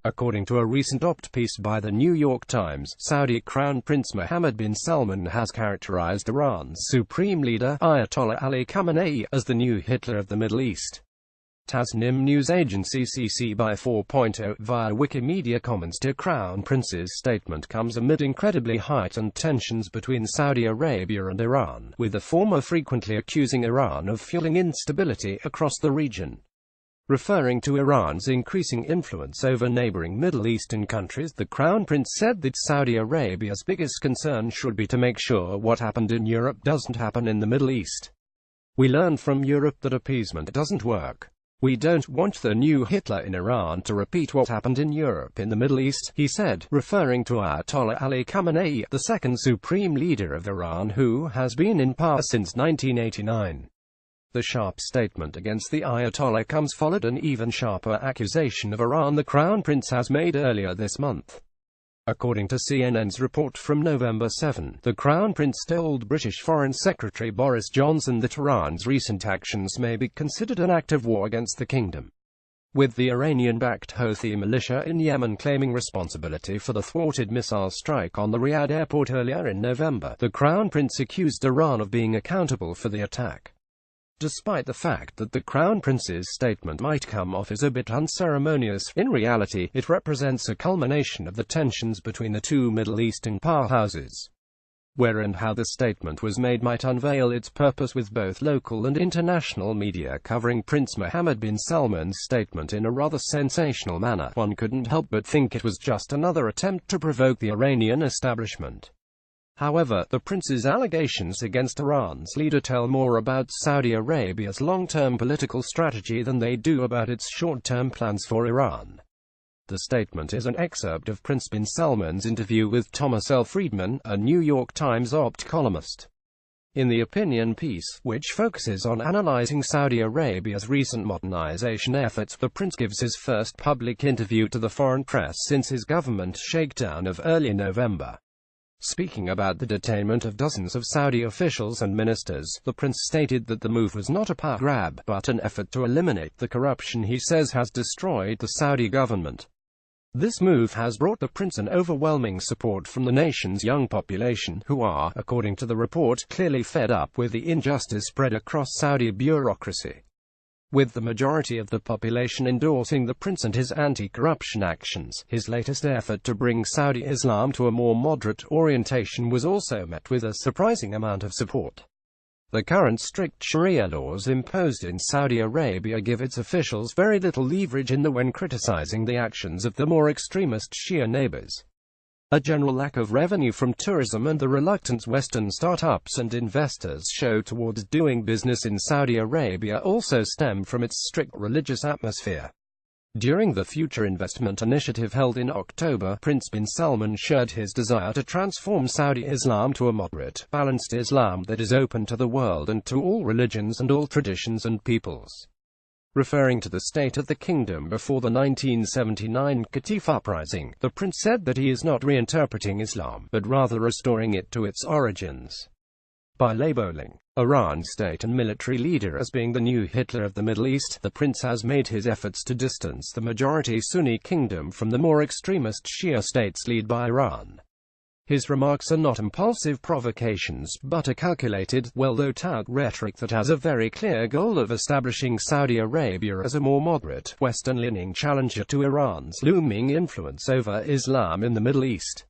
According to a recent op-ed piece by the New York Times, Saudi Crown Prince Mohammed bin Salman has characterized Iran's supreme leader, Ayatollah Ali Khamenei, as the new Hitler of the Middle East. Tasnim news agency CC by 4.0 via Wikimedia comments to Crown Prince's statement comes amid incredibly heightened tensions between Saudi Arabia and Iran, with the former frequently accusing Iran of fueling instability across the region. Referring to Iran's increasing influence over neighboring Middle Eastern countries, the Crown Prince said that Saudi Arabia's biggest concern should be to make sure what happened in Europe doesn't happen in the Middle East. We learned from Europe that appeasement doesn't work. We don't want the new Hitler in Iran to repeat what happened in Europe in the Middle East, he said, referring to Ayatollah Ali Khamenei, the second supreme leader of Iran who has been in power since 1989. The sharp statement against the Ayatollah comes followed an even sharper accusation of Iran the Crown Prince has made earlier this month. According to CNN's report from November 7, the Crown Prince told British Foreign Secretary Boris Johnson that Iran's recent actions may be considered an act of war against the kingdom. With the Iranian-backed Houthi militia in Yemen claiming responsibility for the thwarted missile strike on the Riyadh airport earlier in November, the Crown Prince accused Iran of being accountable for the attack. Despite the fact that the Crown Prince's statement might come off as a bit unceremonious, in reality, it represents a culmination of the tensions between the two Middle Eastern powerhouses. Where and how the statement was made might unveil its purpose, with both local and international media covering Prince Mohammed bin Salman's statement in a rather sensational manner. One couldn't help but think it was just another attempt to provoke the Iranian establishment. However, the prince's allegations against Iran's leader tell more about Saudi Arabia's long-term political strategy than they do about its short-term plans for Iran. The statement is an excerpt of Prince bin Salman's interview with Thomas L. Friedman, a New York Times op-ed columnist. In the opinion piece, which focuses on analyzing Saudi Arabia's recent modernization efforts, the prince gives his first public interview to the foreign press since his government shakedown of early November. Speaking about the detainment of dozens of Saudi officials and ministers, the prince stated that the move was not a power grab, but an effort to eliminate the corruption he says has destroyed the Saudi government. This move has brought the prince an overwhelming support from the nation's young population, who are, according to the report, clearly fed up with the injustice spread across Saudi bureaucracy. With the majority of the population endorsing the prince and his anti-corruption actions, his latest effort to bring Saudi Islam to a more moderate orientation was also met with a surprising amount of support. The current strict Sharia laws imposed in Saudi Arabia give its officials very little leverage when criticizing the actions of the more extremist Shia neighbors. A general lack of revenue from tourism and the reluctance Western startups and investors show towards doing business in Saudi Arabia also stem from its strict religious atmosphere. During the Future Investment Initiative held in October, Prince bin Salman shared his desire to transform Saudi Islam to a moderate, balanced Islam that is open to the world and to all religions and all traditions and peoples. Referring to the state of the kingdom before the 1979 Qatif uprising, the prince said that he is not reinterpreting Islam, but rather restoring it to its origins. By labeling Iran's state and military leader as being the new Hitler of the Middle East, the prince has made his efforts to distance the majority Sunni kingdom from the more extremist Shia states led by Iran. His remarks are not impulsive provocations, but a calculated, well-thought-out rhetoric that has a very clear goal of establishing Saudi Arabia as a more moderate, Western-leaning challenger to Iran's looming influence over Islam in the Middle East.